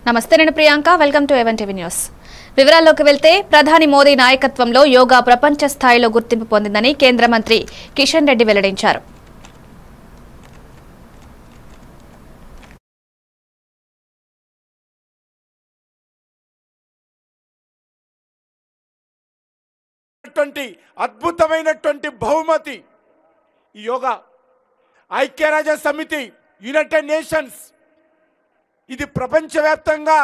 నమస్తే, నేను Priyanka. Welcome to even TV news. వివరాల్లోకి వెళ్తే ప్రధాని మోదీ నాయకత్వంలో యోగా ప్రపంచ స్థాయిలో గుర్తింపు పొందిందని కేంద్ర మంత్రి కిషన్ రెడ్డి వెల్లడించారు. అద్భుతమైనటువంటి బహుమతి ఈ యోగా. ఐక్యరాజ్య సమితి, యునైటెడ్ నేషన్స్, ఇది ప్రపంచవ్యాప్తంగా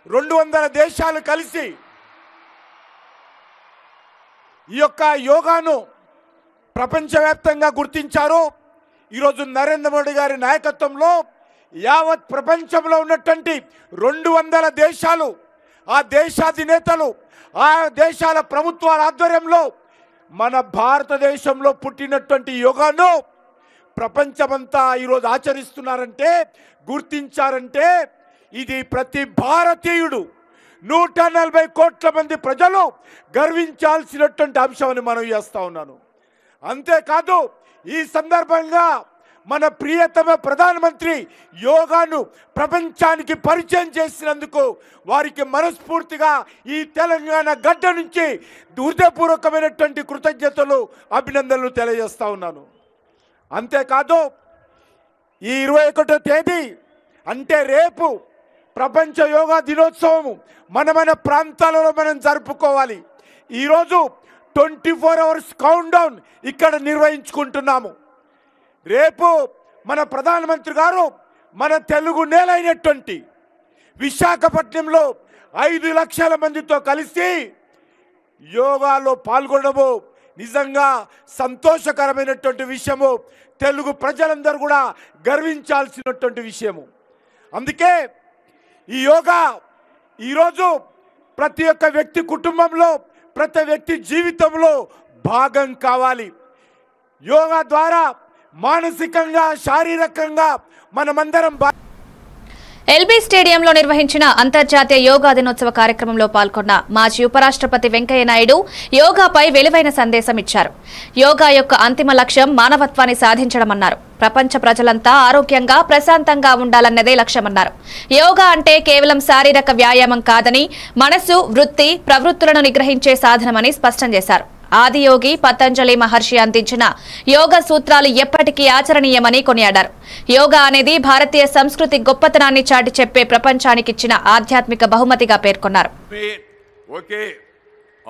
200 దేశాలు కలిసి ఈ యొక్క యోగాను ప్రపంచవ్యాప్తంగా గుర్తించారు. ఈరోజు నరేంద్ర మోడీ గారి నాయకత్వంలో యావత్ ప్రపంచంలో ఉన్నటువంటి 200 దేశాలు, ఆ దేశాధినేతలు, ఆ దేశాల ప్రభుత్వాల ఆధ్వర్యంలో మన భారతదేశంలో పుట్టినటువంటి యోగాను ప్రపంచమంతా ఈరోజు ఆచరిస్తున్నారంటే, గుర్తించారంటే ఇది ప్రతి భారతీయుడు 140 కోట్ల మంది ప్రజలు గర్వించాల్సినటువంటి అంశమని మనం చేస్తా ఉన్నాను. అంతేకాదు, ఈ సందర్భంగా మన ప్రియతమ ప్రధానమంత్రి యోగాను ప్రపంచానికి పరిచయం చేసినందుకు వారికి మనస్ఫూర్తిగా ఈ తెలంగాణ గడ్డ నుంచి హృదయపూర్వకమైనటువంటి కృతజ్ఞతలు, అభినందనలు తెలియజేస్తా ఉన్నాను. అంతేకాదు, ఈ 21వ తేదీ అంటే రేపు ప్రపంచ యోగా దినోత్సవం మన ప్రాంతాలలో మనం జరుపుకోవాలి. ఈరోజు 24 అవర్స్ కౌంట్ డౌన్ ఇక్కడ నిర్వహించుకుంటున్నాము. రేపు మన ప్రధానమంత్రి గారు మన తెలుగు నేలైనటువంటి విశాఖపట్నంలో 5 లక్షల మందితో కలిసి యోగాలో పాల్గొనడము నిజంగా సంతోషకరమైనటువంటి విషయము. తెలుగు ప్రజలందరూ కూడా గర్వించాల్సినటువంటి విషయము. అందుకే ఈ యోగా ఈరోజు ప్రతి ఒక్క వ్యక్తి కుటుంబంలో, ప్రతి వ్యక్తి జీవితంలో భాగం కావాలి. యోగా ద్వారా మానసికంగా, శారీరకంగా మనమందరం ఎల్బీ స్టేడియంలో నిర్వహించిన అంతర్జాతీయ యోగా దినోత్సవ కార్యక్రమంలో పాల్గొన్న మాజీ ఉపరాష్ట్రపతి వెంకయ్య నాయుడు యోగాపై వెలువైన సందేశం ఇచ్చారు. యోగా యొక్క అంతిమ లక్ష్యం మానవత్వాన్ని సాధించడమన్నారు. ప్రపంచ ప్రజలంతా ఆరోగ్యంగా, ప్రశాంతంగా ఉండాలన్నదే లక్ష్యమన్నారు. యోగా అంటే కేవలం శారీరక వ్యాయామం కాదని, మనసు, వృత్తి, ప్రవృత్తులను నిగ్రహించే సాధనమని స్పష్టం చేశారు. ఆదియోగి పతంజలి మహర్షి అందించిన యోగ సూత్రాలు ఎప్పటికీ ఆచరణీయమని కొనియాడారు. యోగా అనేది భారతీయ సంస్కృతి గొప్పతనాన్ని చాటి చెప్పే ప్రపంచానికి ఇచ్చిన ఆధ్యాత్మిక బహుమతిగా పేర్కొన్నారు. ఓకే,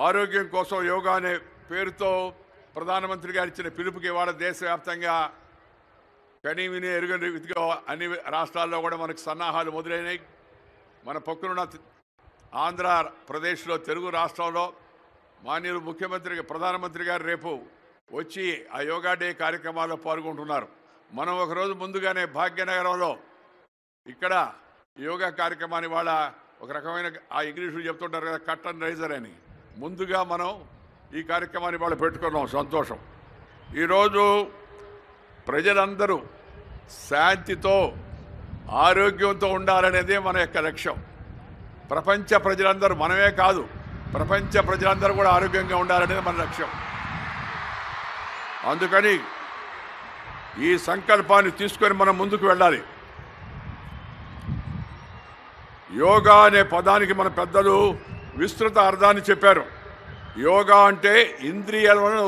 ఆరోగ్యం కోసం యోగా అనే పేరుతో ప్రధానమంత్రి గారు ఇచ్చిన పిలుపుకి ఇవాళ దేశవ్యాప్తంగా కనీ విని ఎరుగని రీతిగా అన్ని రాష్ట్రాల్లో కూడా మనకు సన్నాహాలు మొదలైనవి. మన పక్కనున్న ఆంధ్రప్రదేశ్లో, తెలుగు రాష్ట్రంలో మాన్యులు ముఖ్యమంత్రి, ప్రధానమంత్రి గారు రేపు వచ్చి ఆ యోగా డే కార్యక్రమాల్లో పాల్గొంటున్నారు. మనం ఒకరోజు ముందుగానే భాగ్యనగరంలో ఇక్కడ యోగా కార్యక్రమాన్ని వాళ్ళ ఒక రకమైన ఆ ఇంగ్లీషులు చెప్తుంటారు కదా, కట్ అండ్ రైజర్ అని, ముందుగా మనం ఈ కార్యక్రమాన్ని వాళ్ళు పెట్టుకున్నాం. సంతోషం. ఈరోజు ప్రజలందరూ శాంతితో, ఆరోగ్యంతో ఉండాలనేదే మన యొక్క లక్ష్యం. ప్రపంచ ప్రజలందరూ, మనమే కాదు, ప్రపంచ ప్రజలందరూ కూడా ఆరోగ్యంగా ఉండాలనేది మన లక్ష్యం. అందుకని ఈ సంకల్పాన్ని తీసుకొని మనం ముందుకు వెళ్ళాలి. యోగా అనే పదానికి మన పెద్దలు విస్తృత అర్థాన్ని చెప్పారు. యోగా అంటే ఇంద్రియాలను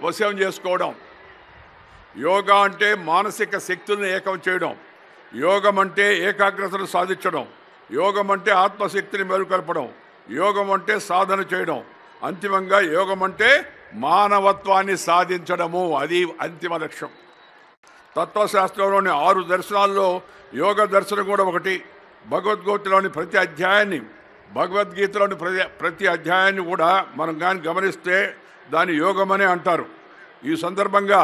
వశం చేసుకోవడం. యోగా అంటే మానసిక శక్తులను ఏకం చేయడం. యోగం అంటే ఏకాగ్రతను సాధించడం. యోగం అంటే ఆత్మశక్తిని మేలుకొల్పడం. యోగం అంటే సాధన చేయడం. అంతిమంగా యోగం అంటే మానవత్వాన్ని సాధించడము. అది అంతిమ లక్ష్యం. తత్వశాస్త్రంలోని 6 దర్శనాల్లో యోగ దర్శనం కూడా ఒకటి. భగవద్గీతలోని ప్రతి అధ్యాయాన్ని కూడా మనం కానీ గమనిస్తే దాన్ని యోగమనే అంటారు. ఈ సందర్భంగా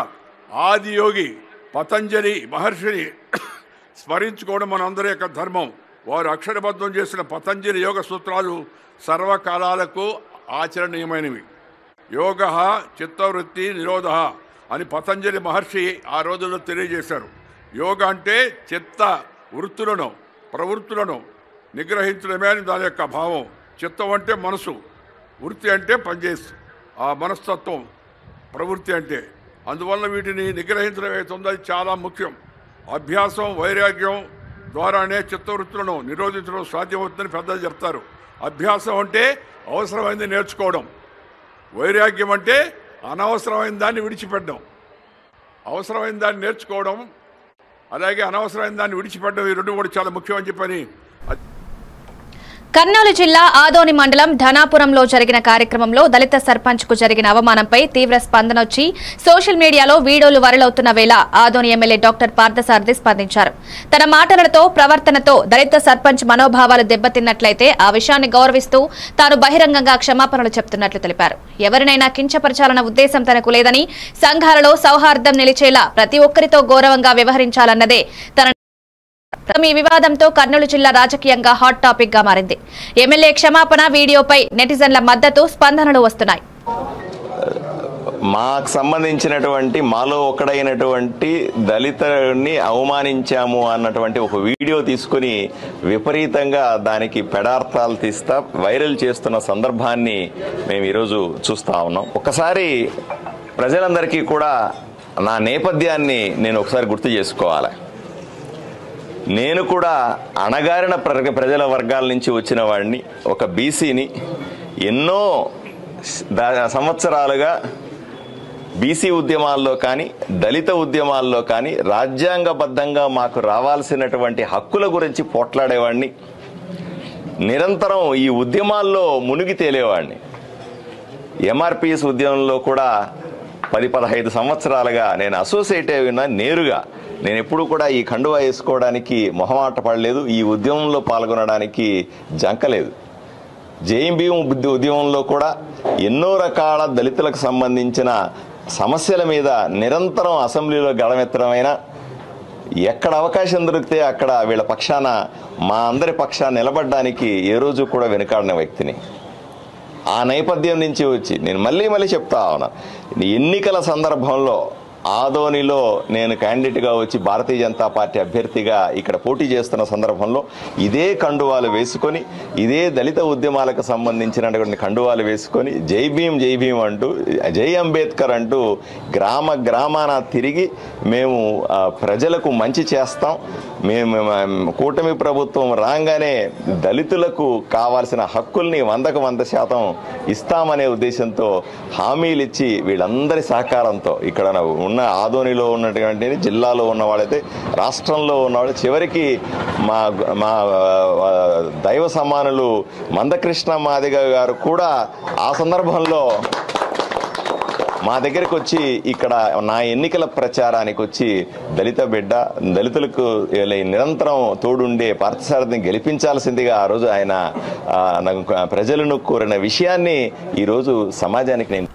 ఆదియోగి పతంజలి మహర్షిని స్మరించుకోవడం మనందరి యొక్క ధర్మం. వారు అక్షరబద్ధం చేసిన పతంజలి యోగ సూత్రాలు సర్వకాలాలకు ఆచరణీయమైనవి. యోగ చిత్తవృత్తి నిరోధ అని పతంజలి మహర్షి ఆ రోజుల్లో తెలియజేశారు. యోగ అంటే చిత్త వృత్తులను, ప్రవృత్తులను నిగ్రహించడమే అని దాని యొక్క భావం. చిత్తం అంటే మనసు, వృత్తి అంటే పనిచేసి ఆ మనస్తత్వం, ప్రవృత్తి అంటే. అందువల్ల వీటిని నిగ్రహించడం ఏదైతుందో అది చాలా ముఖ్యం. అభ్యాసం, వైరాగ్యం ద్వారానే చిత్తవృత్తులను నిరోధించడం సాధ్యమవుతుందని పెద్దలు చెప్తారు. అభ్యాసం అంటే అవసరమైంది నేర్చుకోవడం, వైరాగ్యం అంటే అనవసరమైన దాన్ని విడిచిపెట్టడం. అవసరమైన దాన్ని నేర్చుకోవడం, అలాగే అనవసరమైన దాన్ని విడిచిపెట్టడం, ఈ రెండు కూడా చాలా ముఖ్యమని చెప్పని. కర్నూలు జిల్లా ఆదోని మండలం ధనాపురంలో జరిగిన కార్యక్రమంలో దళిత సర్పంచ్ కు జరిగిన అవమానంపై తీవ్ర స్పందన వచ్చి సోషల్ మీడియాలో వీడియోలు వైరల్ వేళ ఆదోని ఎమ్మెల్యే డాక్టర్ పార్థసారథి స్పందించారు. తన మాటలతో ప్రవర్తనతో దళిత సర్పంచ్ మనోభావాలు దెబ్బతిన్నట్లయితే ఆ విషయాన్ని గౌరవిస్తూ తాను బహిరంగంగా క్షమాపణలు చెప్తున్నట్లు తెలిపారు. ఎవరినైనా కించపరచాలన్న ఉద్దేశం తనకు లేదని, సంఘాలలో సౌహార్దం నిలిచేలా ప్రతి ఒక్కరితో గౌరవంగా వ్యవహరించాలన్నదే తన. ఈ వివాదంతో కర్నూలు జిల్లా రాజకీయంగా హాట్ టాపిక్ గా మారింది. ఎమ్మెల్యే క్షమాపణ వీడియోపై నెటిజన్ల మద్దతు, స్పందనలు వస్తున్నాయి. మాకు సంబంధించినటువంటి మాలో ఒకడైనటువంటి దళితుని అవమానించాము అన్నటువంటి ఒక వీడియో తీసుకుని విపరీతంగా దానికి పెడార్థాలు తీస్తా వైరల్ చేస్తున్న సందర్భాన్ని మేము ఈరోజు చూస్తా ఉన్నాం. ఒకసారి ప్రజలందరికీ కూడా నా నేపథ్యాన్ని నేను ఒకసారి గుర్తు చేసుకోవాలి. నేను కూడా అణగారిన ప్రజల వర్గాల నుంచి వచ్చిన వాడిని, ఒక బీసీని. ఎన్నో సంవత్సరాలుగా బీసీ ఉద్యమాల్లో కానీ దళిత ఉద్యమాల్లో కానీ రాజ్యాంగబద్ధంగా మాకు రావాల్సినటువంటి హక్కుల గురించి పోట్లాడేవాడిని. నిరంతరం ఈ ఉద్యమాల్లో మునిగి తేలేవాడిని. ఎంఆర్పిఎస్ ఉద్యమంలో కూడా 10-15 సంవత్సరాలుగా నేను అసోసియేట్ అయినా నేరుగా. నేను ఎప్పుడు కూడా ఈ కండువా వేసుకోవడానికి మొహమాట పడలేదు, ఈ ఉద్యమంలో పాల్గొనడానికి జంకలేదు. జేఎంబీఎం ఉద్యమంలో కూడా ఎన్నో రకాల దళితులకు సంబంధించిన సమస్యల మీద నిరంతరం అసెంబ్లీలో గళమెత్తడమైనా, ఎక్కడ అవకాశం దొరికితే అక్కడ వీళ్ళ పక్షాన, మా అందరి పక్షాన నిలబడడానికి ఏ రోజు కూడా వెనుకాడిన వ్యక్తిని. ఆ నేపథ్యం నుంచి వచ్చి నేను మళ్ళీ చెప్తా ఉన్నా, ఎన్నికల సందర్భంలో ఆదోనిలో నేను క్యాండిడేట్గా వచ్చి భారతీయ జనతా పార్టీ అభ్యర్థిగా ఇక్కడ పోటీ చేస్తున్న సందర్భంలో ఇదే కండువాలు వేసుకొని, ఇదే దళిత ఉద్యమాలకు సంబంధించినటువంటి కండువాలు వేసుకొని జై భీమ్ అంటూ, జై అంబేద్కర్ అంటూ గ్రామాన తిరిగి మేము ప్రజలకు మంచి చేస్తాం, మేము కూటమి ప్రభుత్వం రాగానే దళితులకు కావాల్సిన హక్కుల్ని 100% ఇస్తామనే ఉద్దేశంతో హామీలు ఇచ్చి వీళ్ళందరి సహకారంతో ఇక్కడ ఉన్న ఆదోనిలో ఉన్నటువంటి జిల్లాలో ఉన్న వాళ్ళైతే రాష్ట్రంలో ఉన్నవాళ్ళు, చివరికి మా దైవ సమానులు మందకృష్ణ మాదిగ గారు కూడా ఆ సందర్భంలో మా దగ్గరికి వచ్చి ఇక్కడ నా ఎన్నికల ప్రచారానికి వచ్చి దళిత బిడ్డ, దళితులకు నిరంతరం తోడుండే పార్థసారథిని గెలిపించాల్సిందిగా ఆ రోజు ఆయన ప్రజలను కోరిన విషయాన్ని ఈరోజు సమాజానికి నేను.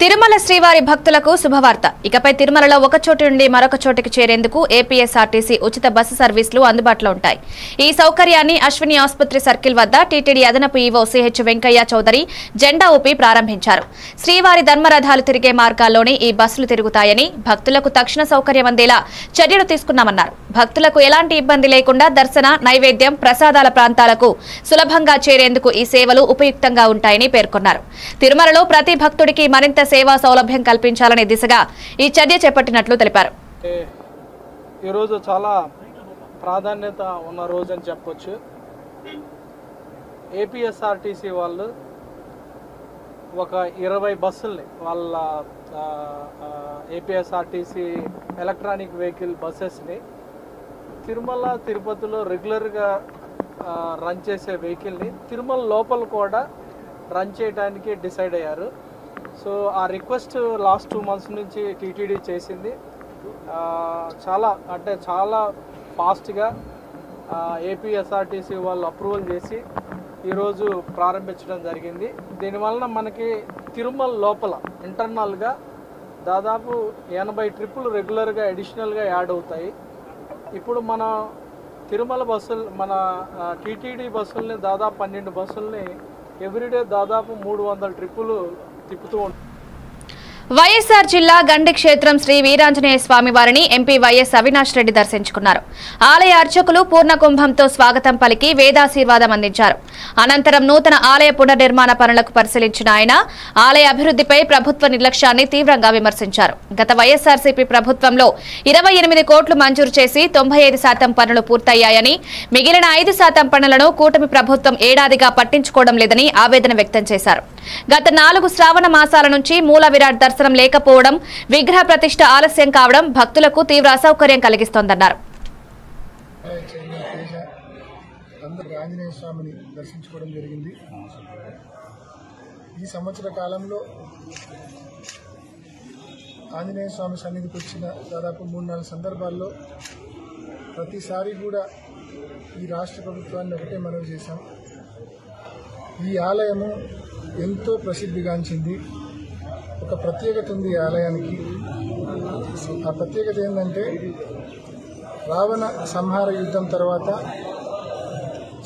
తిరుమల శ్రీవారి భక్తులకు శుభవార్త. ఇకపై తిరుమలలో ఒక చోటు నుండి మరొక చోటికి చేరేందుకు ఏపీఎస్ఆర్టీసీ ఉచిత బస్సు సర్వీసులు అందుబాటులో ఉంటాయి. ఈ సౌకర్యాన్ని అశ్విని ఆసుపత్రి సర్కిల్ వద్ద టీటీడీ అదనపు ఈవో సిహెచ్ వెంకయ్య చౌదరి జెండా ఊపి ప్రారంభించారు. శ్రీవారి ధర్మరథాలు తిరిగే మార్గాల్లోనే ఈ బస్సులు తిరుగుతాయని, భక్తులకు తక్షణ సౌకర్యం అందేలా చర్యలు తీసుకున్నామన్నారు. భక్తులకు ఎలాంటి ఇబ్బంది లేకుండా దర్శన, నైవేద్యం, ప్రసాదాల ప్రాంతాలకు సులభంగా చేరేందుకు ఈ సేవలు ఉపయుక్తంగా ఉంటాయని పేర్కొన్నారు. తిరుమలలో ప్రతి భక్తుడికి మరింత సేవా సౌలభ్యం కల్పించాలనే దిశగా ఈ చర్య చేపట్టినట్లు తెలిపారు. ఈరోజు చాలా ప్రాధాన్యత ఉన్న రోజు అని చెప్పొచ్చు. ఏపీఎస్ఆర్టీసీ వాళ్ళు ఒక 20 బస్సుల్ని, వాళ్ళ ఏపీఎస్ఆర్టీసీ ఎలక్ట్రానిక్ వెహికల్ బస్సెస్ని తిరుమల తిరుపతిలో రెగ్యులర్గా రన్ చేసే వెహికల్ని తిరుమల లోపల కూడా రన్ చేయడానికి డిసైడ్ అయ్యారు. సో ఆ రిక్వెస్ట్ లాస్ట్ 2 months నుంచి టీటీడీ చేసింది. చాలా ఫాస్ట్గా ఏపీఎస్ఆర్టీసీ వాళ్ళు అప్రూవల్ చేసి ఈరోజు ప్రారంభించడం జరిగింది. దీనివలన మనకి తిరుమల లోపల ఇంటర్నల్గా దాదాపు 80 ట్రిప్పులు రెగ్యులర్గా అడిషనల్గా యాడ్ అవుతాయి. ఇప్పుడు మన తిరుమల బస్సులు, మన టీటీడీ బస్సుల్ని దాదాపు 12 బస్సుల్ని ఎవ్రీడే దాదాపు 300 ట్రిప్పులు తిప్పుతూ ఉంటాయి. వైఎస్ఆర్ జిల్లా గండి క్షేత్రం శ్రీ వీరాంజనేయ స్వామి వారిని ఎంపీ వైఎస్ అవినాష్ రెడ్డి దర్శించుకున్నారు. ఆలయ అర్చకులు పూర్ణకుంభంతో స్వాగతం పలికి వేదాశీర్వాదం అందించారు. అనంతరం నూతన ఆలయ పునర్నిర్మాణ పనులకు పరిశీలించిన ఆయన ఆలయ అభివృద్ధిపై ప్రభుత్వ నిర్లక్ష్యాన్ని తీవ్రంగా విమర్శించారు. గత వైఎస్ఆర్సీపీ ప్రభుత్వంలో 28 కోట్లు మంజూరు చేసి 95% పనులు పూర్తయ్యాయని, మిగిలిన 5% పనులను కూటమి ప్రభుత్వం ఏడాదిగా పట్టించుకోవడం లేదని ఆవేదన వ్యక్తం చేశారు. గత 4 శ్రావణ మాసాల నుంచి మూల విరాట్ దర్శనం లేకపోవడం, విగ్రహ ప్రతిష్ఠ ఆలస్యం కావడం భక్తులకు తీవ్ర అసౌకర్యం కలిగిస్తోందన్నారు. ఆంజనేయ స్వామిని దర్శించుకోవడం జరిగింది. ఈ సంవత్సర కాలంలో ఆంజనేయ స్వామి సన్నిధికి వచ్చిన దాదాపు 3-4 సందర్భాల్లో ప్రతిసారి కూడా ఈ రాష్ట్ర ప్రభుత్వాన్ని ఒకటే మనవి చేశాం. ఈ ఆలయము ఎంతో ప్రసిద్ధిగాంచింది. ఒక ప్రత్యేకత ఉంది ఈ ఆలయానికి. ఆ ప్రత్యేకత ఏంటంటే రావణ సంహార యుద్ధం తర్వాత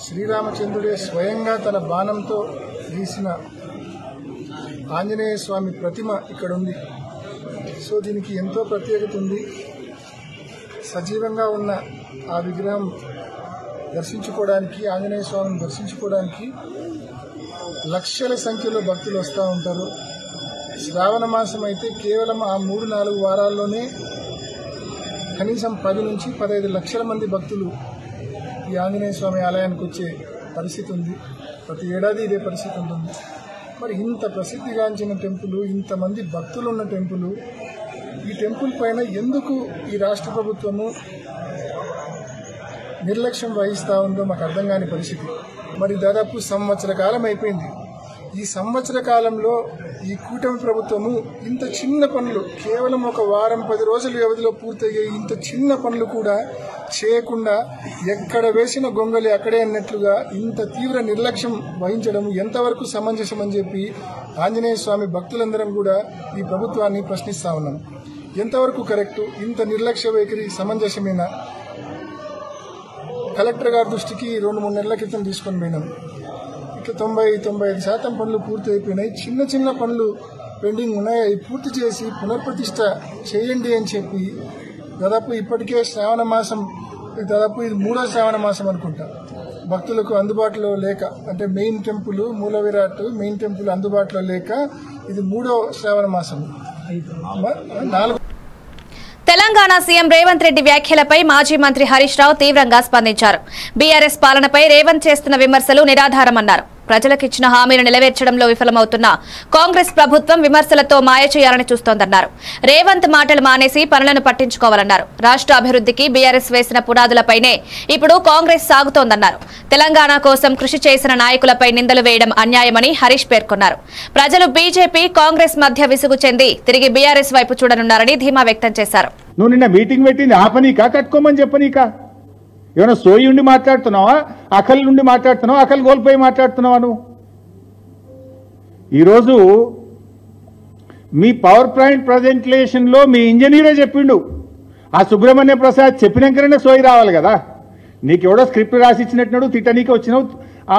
శ్రీరామచంద్రుడే స్వయంగా తన బాణంతో గీసిన ఆంజనేయ స్వామి ప్రతిమ ఇక్కడ ఉంది. సో దీనికి ఎంతో ప్రత్యేకత ఉంది. సజీవంగా ఉన్న ఆ విగ్రహం దర్శించుకోవడానికి, ఆంజనేయ స్వామిని దర్శించుకోవడానికి లక్షల సంఖ్యలో భక్తులు వస్తూ ఉంటారు. శ్రావణ మాసం అయితే కేవలం ఆ 3-4 వారాల్లోనే కనీసం 10 నుంచి 15 లక్షల మంది భక్తులు ఈ ఆంజనేయ స్వామి ఆలయానికి వచ్చే పరిస్థితి ఉంది. ప్రతి ఏడాది ఇదే పరిస్థితి ఉంటుంది. మరి ఇంత ప్రసిద్ధిగాంచిన టెంపుల్, ఇంతమంది భక్తులు ఉన్న టెంపుల్, ఈ టెంపుల్ పైన ఎందుకు ఈ రాష్ట్ర ప్రభుత్వము నిర్లక్ష్యం వహిస్తూ ఉందో మాకు అర్థం కాని పరిస్థితి. మరి దాదాపు సంవత్సర కాలం అయిపోయింది. ఈ సంవత్సర కాలంలో ఈ కూటమి ప్రభుత్వము ఇంత చిన్న పనులు, కేవలం ఒక వారం 10 రోజుల వ్యవధిలో పూర్తయ్యే ఇంత చిన్న పనులు కూడా చేయకుండా ఎక్కడ వేసిన గొంగలి అక్కడే అన్నట్లుగా ఇంత తీవ్ర నిర్లక్ష్యం వహించడం ఎంతవరకు సమంజసం అని చెప్పి ఆంజనేయ స్వామి భక్తులందరం కూడా ఈ ప్రభుత్వాన్ని ప్రశ్నిస్తా ఉన్నాం. ఎంతవరకు కరెక్టు? ఇంత నిర్లక్ష్య వైఖరి సమంజసమేనా? కలెక్టర్ గారి దృష్టికి 2-3 నెలల క్రితం తీసుకొని పోయినాం. ఇట్లా 90-95% పనులు పూర్తి అయిపోయినాయి. చిన్న చిన్న పనులు పెండింగ్ ఉన్నాయి. అవి పూర్తి చేసి పునర్ప్రతిష్ఠ చేయండి అని చెప్పి దాదాపు ఇప్పటికే శ్రావణ మాసం, దాదాపు ఇది 3వ శ్రావణ మాసం అనుకుంటా, భక్తులకు అందుబాటులో లేక, అంటే మెయిన్ టెంపుల్ మూల విరాట్ మెయిన్ టెంపుల్ అందుబాటులో లేక ఇది 3వ శ్రావణ మాసం. 4 తెలంగాణ సీఎం రేవంత్ రెడ్డి వ్యాఖ్యలపై మాజీ మంత్రి హరీష్ రావు తీవ్రంగా స్పందించారు. బీఆర్ఎస్ పాలనపై రేవంత్ చేస్తున్న విమర్శలు నిరాధారమన్నారు. ప్రజలకిచ్చిన హామీలు నెరవేర్చడంలో విఫలమవుతున్న కాంగ్రెస్ ప్రభుత్వం విమర్శలతో మాయ చేయాలని చూస్తోందన్నారు. రేవంత్ మాటలు మానేసి పనులను పట్టించుకోవాలన్నారు. రాష్ట్ర అభివృద్ధికి బీఆర్ఎస్ వేసిన పునాదులపైనే ఇప్పుడు కాంగ్రెస్ సాగుతోందన్నారు. తెలంగాణ కోసం కృషి చేసిన నాయకులపై నిందలు వేయడం అన్యాయమని హరీష్ పేర్కొన్నారు. ప్రజలు బీజేపీ, కాంగ్రెస్ మధ్య విసుగు చెంది తిరిగి బీఆర్ఎస్ వైపు చూడనున్నారని ధీమా వ్యక్తం చేశారు. నువ్వు నిన్న మీటింగ్ పెట్టింది ఆపనీకా, కట్టుకోమని చెప్పనీకా? ఏమైనా సోయి ఉండి మాట్లాడుతున్నావా? అకల్ నుండి మాట్లాడుతున్నావా? అకల్ కోల్పోయి మాట్లాడుతున్నావా? నువ్వు ఈరోజు మీ పవర్ పాయింట్ ప్రజెంటేషన్లో మీ ఇంజనీరే చెప్పిండు. ఆ సుబ్రహ్మణ్య ప్రసాద్ చెప్పినాకనే సోయి రావాలి కదా. నీకు ఎవడో స్క్రిప్ట్ రాసి ఇచ్చినట్టు తిట్టనీకి వచ్చినావు, ఆ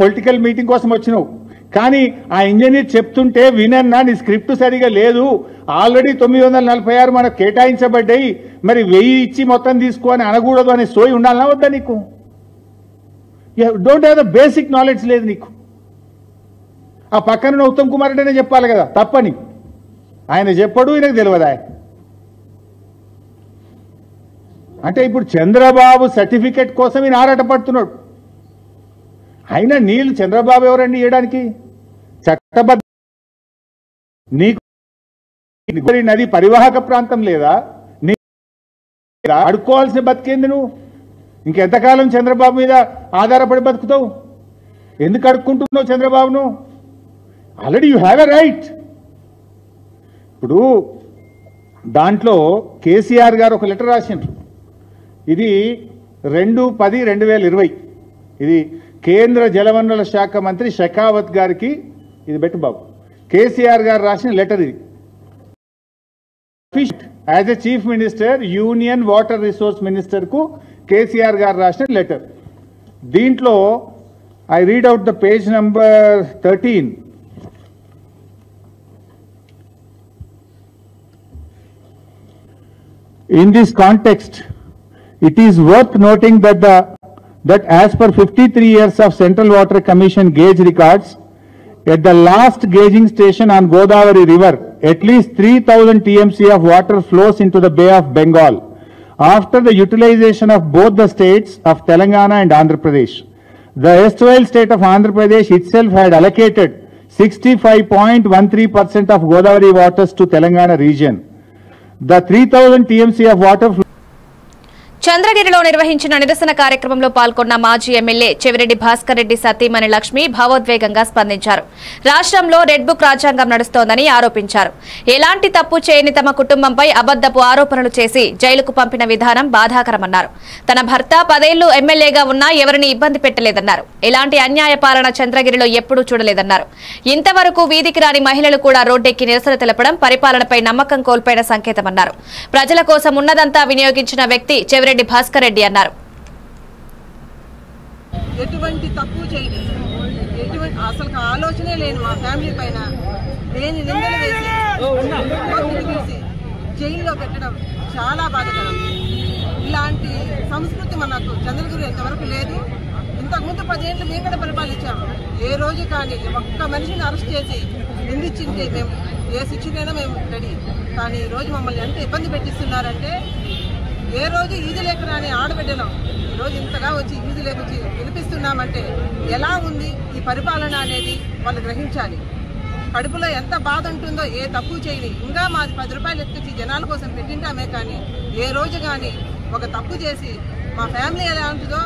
పొలిటికల్ మీటింగ్ కోసం వచ్చినావు. కానీ ఆ ఇంజనీర్ చెప్తుంటే వినన్నా, నీ స్క్రిప్ట్ సరిగా లేదు, ఆల్రెడీ 946 మనకు కేటాయించబడ్డాయి, మరి 1000 ఇచ్చి మొత్తం తీసుకొని అనకూడదు అనే సోయి ఉండాలన్నా వద్దా నీకు? Don't have the basic knowledge లేదు నీకు. ఆ పక్కన ఉత్తమ్ కుమార్ రెడ్డినే చెప్పాలి కదా తప్పని. ఆయన చెప్పడు, ఈయనకు తెలియదా? అంటే ఇప్పుడు చంద్రబాబు సర్టిఫికెట్ కోసం ఈయన ఆరాటపడుతున్నాడు. అయినా నీళ్ళు చంద్రబాబు ఎవరండి ఇవ్వడానికి? చట్టబద్ధ నీకు నది పరివాహక ప్రాంతం లేదా? నీ అడుక్కోవాల్సిన బతికేంది నువ్వు? ఇంకెంతకాలం చంద్రబాబు మీద ఆధారపడి బతుకుతావు? ఎందుకు అడుక్కుంటున్నావు చంద్రబాబును? Already you have a right. ఇప్పుడు దాంట్లో కేసీఆర్ గారు ఒక లెటర్ రాసిండ్రు. ఇది 2/10/2020. ఇది కేంద్ర జలవనరుల శాఖ మంత్రి షెకావత్ గారికి ఇది పెట్టు బాబు. కేసీఆర్ గారు రాసిన లెటర్ ఇది. As a chief minister, union water resource minister కు కేసీఆర్ గారు రాసిన లెటర్. దీంట్లో I read out the page number 13. In this context, it is worth noting that as per 53 years of Central Water Commission gauge records, at the last gauging station on Godavari River, at least 3,000 TMC of water flows into the Bay of Bengal after the utilization of both the states of Telangana and Andhra Pradesh. The erstwhile state of Andhra Pradesh itself had allocated 65.13% of Godavari waters to Telangana region. The 3,000 TMC of water చంద్రగిరిలో నిర్వహించిన నిరసన కార్యక్రమంలో పాల్గొన్న మాజీ MLA Chevireddy Bhaskar Reddy సతీమణి లక్ష్మి భావోద్వేగంగా స్పందించారు. రాష్ట్రంలో red book రాజ్యాంగం నడుస్తోందని ఆరోపించారు. ఎలాంటి తప్పు చేయని తమ కుటుంబంపై అబద్దపు ఆరోపణలు చేసి జైలుకు పంపిన విధానం బాధాకరమన్నారు. తన భర్త 10 ఏళ్లు ఎమ్మెల్యేగా ఉన్నా ఎవరిని ఇబ్బంది పెట్టలేదన్నారు. ఎలాంటి అన్యాయ పాలన చంద్రగిరిలో ఎప్పుడూ చూడలేదన్నారు. ఇంతవరకు వీధికి రాని మహిళలు కూడా రోడ్డెక్కి నిరసన తెలపడం పరిపాలనపై నమ్మకం కోల్పోయిన సంకేతమన్నారు. ప్రజల కోసం ఉన్నదంతా వినియోగించిన వ్యక్తి చెవిరెడ్డి భాస్కర్ రెడ్డి అన్నారు. ఎటువంటి తప్పు చేయలేదు, ఎటువంటి అసలు ఆలోచనే లేని మా ఫ్యామిలీ పైన లేని నిందలు వేసి జైల్లో పెట్టడం చాలా బాధాకరం. ఇలాంటి సంస్కృతి మనకు చంద్రగిరి ఇంతవరకు లేదు. ఇంతకుముందు 10 ఏళ్ళు మేము కూడా పరిపాలించాము. ఏ రోజు కానీ ఒక్క మనిషిని అరెస్ట్ చేసి నిందించింటే మేము ఏ శిక్షకైనా మేము రెడీ. కానీ ఈరోజు మమ్మల్ని ఎంత ఇబ్బంది పెట్టిస్తున్నారంటే, ఏ రోజు ఈది లేక రాని ఆడబిడ్డలం ఈరోజు ఇంతగా వచ్చి ఈది లేకొచ్చి వినిపిస్తున్నామంటే ఎలా ఉంది ఈ పరిపాలన అనేది వాళ్ళు గ్రహించాలి. కడుపులో ఎంత బాధ ఉంటుందో. ఏ తప్పు చేయని ఇంకా మాది 10 రూపాయలు ఎత్తుకొచ్చి జనాల కోసం పెట్టింటామే కానీ ఏ రోజు కానీ ఒక తప్పు చేసి మా ఫ్యామిలీ ఎలా ఉంటుందో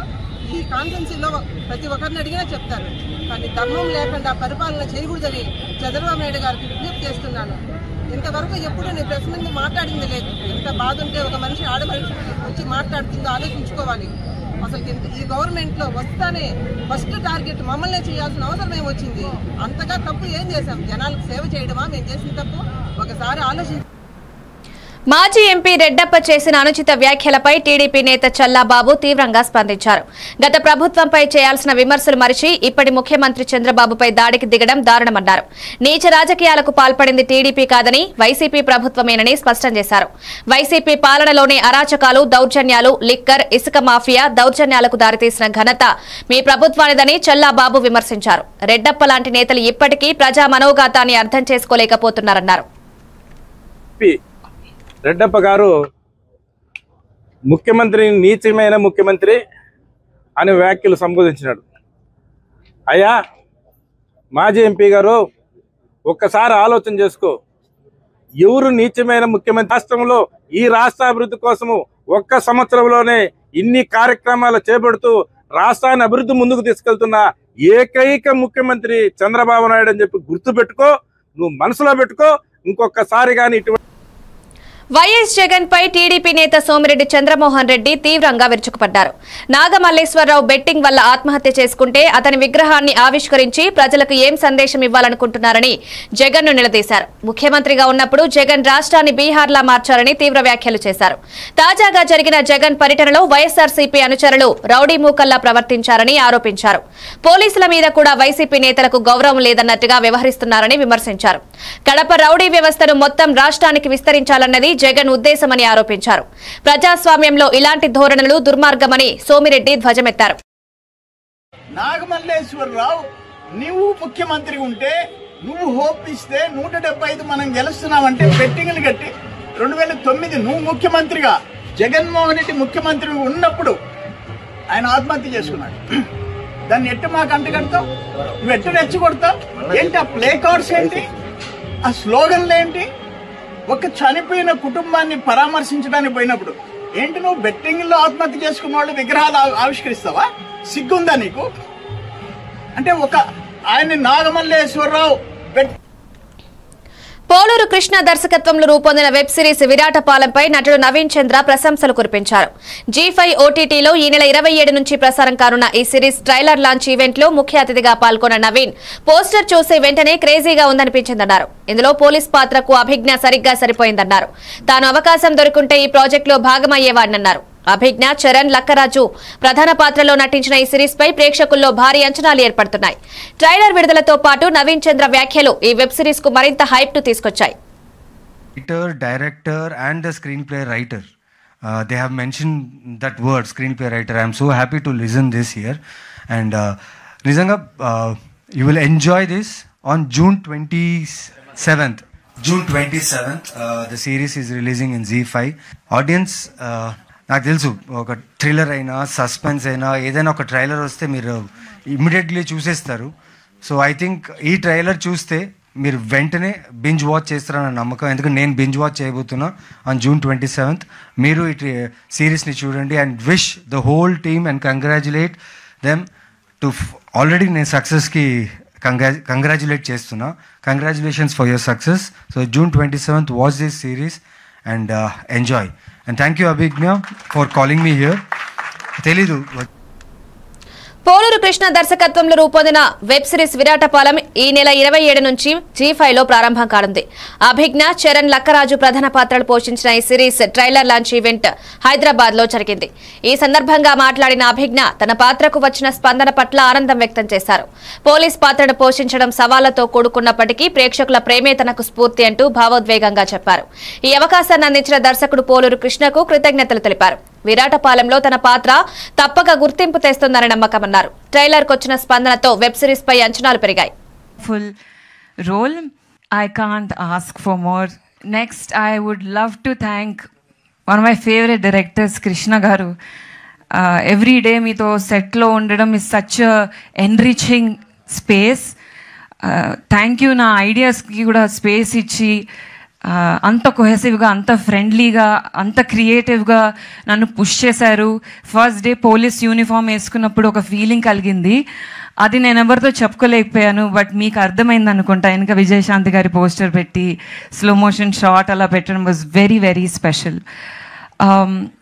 ఈ కాన్ఫరెన్సీలో ప్రతి ఒక్కరిని అడిగినా చెప్తారు. కానీ ధర్మం లేకుండా పరిపాలన చేయకూడదని చంద్రబాబు నాయుడు గారికి విజ్ఞప్తి చేస్తున్నాను. ఇంతవరకు ఎప్పుడు నేను ప్రెస్ ముందు మాట్లాడింది లేదు. ఎంత బాధ ఉంటే ఒక మనిషి ఆడమనిషి వచ్చి మాట్లాడుతుందో ఆలోచించుకోవాలి. అసలు ఈ గవర్నమెంట్ లో వస్తానే ఫస్ట్ టార్గెట్ మమ్మల్ని చేయాల్సిన అవసరం ఏమొచ్చింది? అంతగా తప్పు ఏం చేశాం? జనాలకు సేవ చేయడమా మేము చేసిన తప్పు? ఒకసారి ఆలోచించి. మాజీ ఎంపీ రెడ్డప్ప చేసిన అనుచిత వ్యాఖ్యలపై టీడీపీ నేత చల్లాబాబు తీవ్రంగా స్పందించారు. గత ప్రభుత్వంపై చేయాల్సిన విమర్శలు మరిచి ఇప్పటి ముఖ్యమంత్రి చంద్రబాబుపై దాడికి దిగడం దారుణమన్నారు. నీచ రాజకీయాలకు పాల్పడింది టీడీపీ కాదని వైసీపీ ప్రభుత్వమేనని స్పష్టం చేశారు. వైసీపీ పాలనలోని అరాచకాలు, దౌర్జన్యాలు, లిక్కర్, ఇసుక మాఫియా దౌర్జన్యాలకు దారితీసిన ఘనత మీ ప్రభుత్వానిదని చల్లాబాబు విమర్శించారు. రెడ్డప్ప లాంటి నేతలు ఇప్పటికీ ప్రజా మనోగతాన్ని అర్థం చేసుకోలేకపోతున్నారన్నారు. రెడ్డప్ప గారు ముఖ్యమంత్రిని నీచమైన ముఖ్యమంత్రి అనే వ్యాఖ్యలు సంబోధించినాడు. అయ్యా మాజీ ఎంపీ గారు, ఒక్కసారి ఆలోచన చేసుకో. ఎవరు నీచమైన ముఖ్యమంత్రి? రాష్ట్రంలో ఈ రాష్ట్ర అభివృద్ధి కోసము ఒక్క సంవత్సరంలోనే ఇన్ని కార్యక్రమాలు చేపడుతూ రాష్ట్రాన్ని అభివృద్ధి ముందుకు తీసుకెళ్తున్న ఏకైక ముఖ్యమంత్రి చంద్రబాబు నాయుడు అని చెప్పి గుర్తుపెట్టుకో, నువ్వు మనసులో పెట్టుకో. ఇంకొకసారి కానీ ఇటువంటి వైఎస్ జగన్ పై టీడీపీ నేత సోమిరెడ్డి చంద్రమోహన్ రెడ్డి తీవ్రంగా విరుచుకుపడ్డారు. నాగమల్లేశ్వరరావు బెట్టింగ్ వల్ల ఆత్మహత్య చేసుకుంటే అతని విగ్రహాన్ని ఆవిష్కరించి ప్రజలకు ఏం సందేశం ఇవ్వాలనుకుంటున్నారని జగన్ ను నిలదీశారు. ముఖ్యమంత్రిగా ఉన్నప్పుడు జగన్ రాష్ట్రాన్ని బీహార్లా మార్చారని తీవ్ర వ్యాఖ్యలు చేశారు. తాజాగా జరిగిన జగన్ పర్యటనలో వైఎస్ఆర్సీపీ అనుచరులు రౌడీ మూకల్లా ప్రవర్తించారని ఆరోపించారు. పోలీసుల మీద కూడా వైసీపీ నేతలకు గౌరవం లేదన్నట్టుగా వ్యవహరిస్తున్నారని విమర్శించారు. కడప రౌడీ వ్యవస్థను మొత్తం రాష్ట్రానికి విస్తరించాలన్నది జగన్ ఉద్దేశమని ఆరోపించారు. ప్రజాస్వామ్యంలో ఇలాంటి ధోరణులు దుర్మార్గమని సోమిరెడ్డి ధ్వజమెత్తారు. నాగమల్లేశ్వరరావు, నువ్వు ముఖ్యమంత్రి ఉంటే నువ్వు హోప్ ఇస్తే 175 మనం గెలుస్తున్నామంటే బెట్టింగ్లు కట్టి 2009 నువ్వు ముఖ్యమంత్రిగా జగన్మోహన్ రెడ్డి ముఖ్యమంత్రి ఉన్నప్పుడు ఆయన ఆత్మహత్య చేసుకున్నాడు. దాన్ని ఎట్టు మాకు అంటగడతావు? నువ్వు ఎట్టు రెచ్చగొడతావు? ఏంటి ఆ ప్లే కార్డ్స్ ఏంటి? ఆ స్లోగన్లు ఏంటి? ఒక చనిపోయిన కుటుంబాన్ని పరామర్శించడానికి పోయినప్పుడు ఏంటి నువ్వు బెట్టింగ్లో ఆత్మహత్య చేసుకున్న వాళ్ళు విగ్రహాలు ఆవిష్కరిస్తావా? సిగ్గుందా నీకు? అంటే ఒక ఆయన నాగమల్లేశ్వరరావు పోలూరు కృష్ణ దర్శకత్వంలో రూపొందిన వెబ్ సిరీస్ విరాటపాలెంపై నటుడు నవీన్ చంద్ర ప్రశంసలు కురిపించారు. G5 OTTలో ఈ నెల 27 నుంచి ప్రసారం కానున్న ఈ సిరీస్ ట్రైలర్ లాంచ్ ఈవెంట్ లో ముఖ్య అతిథిగా పాల్గొన్న నవీన్ పోస్టర్ చూసే వెంటనే క్రేజీగా ఉందనిపించిందన్నారు. ఇందులో పోలీస్ పాత్రకు అభిజ్ఞ సరిగ్గా సరిపోయిందన్నారు. తాను అవకాశం దొరుకుంటే ఈ ప్రాజెక్టులో భాగమయ్యేవాడినన్నారు. అభిజ్ఞ, చరణ్, లక్కరాజు ప్రధాన పాత్రలో నటించిన ఈ సిరీస్ పై ప్రేక్షకుల్లో భారీ అంచనాలు ఏర్పడుతున్నాయి. ట్రైలర్ విడుదలతో పాటు నవీన్ చంద్ర వ్యాఖ్యలు ఈ వెబ్ సిరీస్ కు మరింత హైప్ ను తీసుకొచ్చాయి. Director and the screenplay writer they have mentioned that word, screenplay writer. I am so happy to listen this here. And Nizanga, you will enjoy this on June 27th. June 27th, the series is releasing in Z5. Audience, నాకు తెలుసు ఒక thriller అయినా suspense అయినా ఏదైనా ఒక trailer వస్తే మీరు immediately చూసేస్తారు. సో ఐ థింక్ ఈ ట్రైలర్ చూస్తే మీరు వెంటనే బింజ్ వాచ్ చేస్తారన్న నమ్మకం. ఎందుకంటే నేను బింజ్ వాచ్ చేయబోతున్నా ఆన్ June 27th. మీరు ఈ సిరీస్ని చూడండి and wish the whole team and congratulate them to already నేను సక్సెస్కి కంగ్రాచులేట్ చేస్తున్నా. Congratulations for your success. So June 27th watch this series and enjoy. And thank you Abhigna for calling me here. తెలీదు పోలూరు కృష్ణ దర్శకత్వంలో రూపొందిన వెబ్ సిరీస్ విరాటపాలెం ఈ నెల 27 నుంచి G5లో ప్రారంభం కానుంది. అభిజ్ఞ, చరణ్, లక్కరాజు ప్రధాన పాత్రలు పోషించిన ఈ series trailer launch event Hyderabad లో జరిగింది. ఈ సందర్భంగా మాట్లాడిన అభిజ్ఞ తన పాత్రకు వచ్చిన స్పందన పట్ల ఆనందం వ్యక్తం చేశారు. పోలీస్ పాత్రను పోషించడం సవాళ్లతో కూడుకున్నప్పటికీ ప్రేక్షకుల ప్రేమే తనకు స్ఫూర్తి అంటూ భావోద్వేగంగా చెప్పారు. ఈ అవకాశాన్ని అందించిన దర్శకుడు పోలూరు కృష్ణకు కృతజ్ఞతలు తెలిపారు. విరాటపాలెంలో తన పాత్ర తప్పక గుర్తింపు తెస్తుందని నమ్మకమన్నారు. ట్రైలర్ కొచ్చిన స్పందనతో వెబ్ సిరీస్ పై అంచనాలు పెరిగాయి. Full role, I can't ask for more. Next, I would love to thank one of my favorite directors, Krishna garu. Every day meeto set lo undadam is such a enriching space. Thank you na ideas ki kuda space ichi అంత కొహెసివ్గా, అంత ఫ్రెండ్లీగా, అంత క్రియేటివ్గా నన్ను push చేశారు. First day police uniform వేసుకున్నప్పుడు ఒక feeling కలిగింది. అది నేను ఎవరితో చెప్పుకోలేకపోయాను. బట్ మీకు అర్థమైంది అనుకుంటా. వెనక విజయశాంతి గారి పోస్టర్ పెట్టి స్లో మోషన్ షాట్ అలా పెట్టడం was very very special.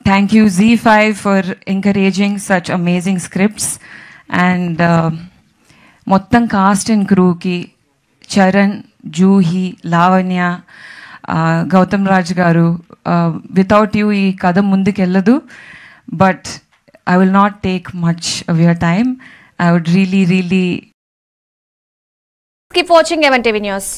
Thank you Z5 for encouraging such amazing scripts. And మొత్తం కాస్ట్ అండ్ క్రూకి చరణ్, జూహి, లావణ్య, గౌతమ్ రాజ్ గారు, వితౌట్ యూ ఈ కథ ముందుకెళ్ళదు. But I will not take much of your time. I would really keep watching MNTV news.